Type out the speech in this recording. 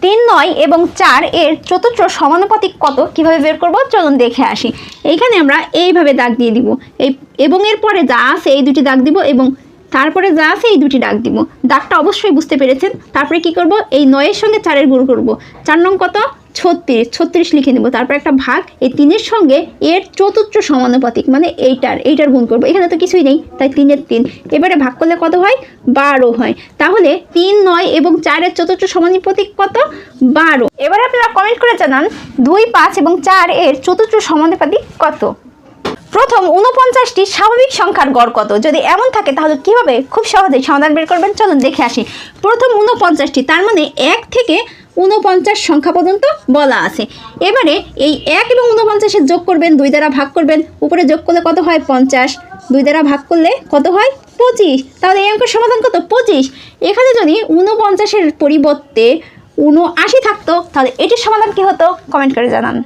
3, 9 এবং 4 এর চতুর্থ সমানুপাতিক কত কিভাবে বের করব চলুন দেখে আসি। এইখানে আমরা এইভাবে দাগ দিয়ে দিব, এই এবং এর পরে যা আছে এই দুটি দাগ দিব এবং তারপরে যা আছে এই দুটি দাগ দিব। দাগটা অবশ্যই বুঝতে পেরেছেন। তারপরে কি করব, এই 9 এর সঙ্গে 4 এর গুণ করব। 4 নং কত, 36 লিখে নেব। তারপর একটা ভাগ, এই 3 এর সঙ্গে এর চতুর্থ সমানুপাতিক মানে এইটার গুণ করব। এখানে তো কিছুই নেই, তাই 3 এর 3। এবারে ভাগ করলে কত হয়, 12 হয়। তাহলে 3, 9 এবং 4 এর চতুর্থ সমানুপাতিক কত, 12। এবারে আপনারা কমেন্ট করে জানান 2, 5 এবং 4 এর চতুর্থ সমানুপাতিক কত। প্রথম 49টি স্বাভাবিক সংখ্যার গড় কত, যদি এমন থাকে তাহলে কিভাবে খুব সহজেই সমাধান বের করবেন চলুন দেখে আসি। প্রথম 49টি, তার মানে 1 থেকে 49 সংখ্যা পর্যন্ত বলা আছে। এবারে এই 1 এবং 49-এর যোগ করবেন, 2 দ্বারা ভাগ করবেন, উপরে যোগ করলে কত হয় 50, 2 দ্বারা ভাগ করলে কত হয় 25। তাহলে এই অঙ্কের সমাধান কত, 25। এখানে যদি 49-এর পরিবর্তে 79 থাকতো তাহলে এটির সমাধান কি হতো কমেন্ট করে জানান।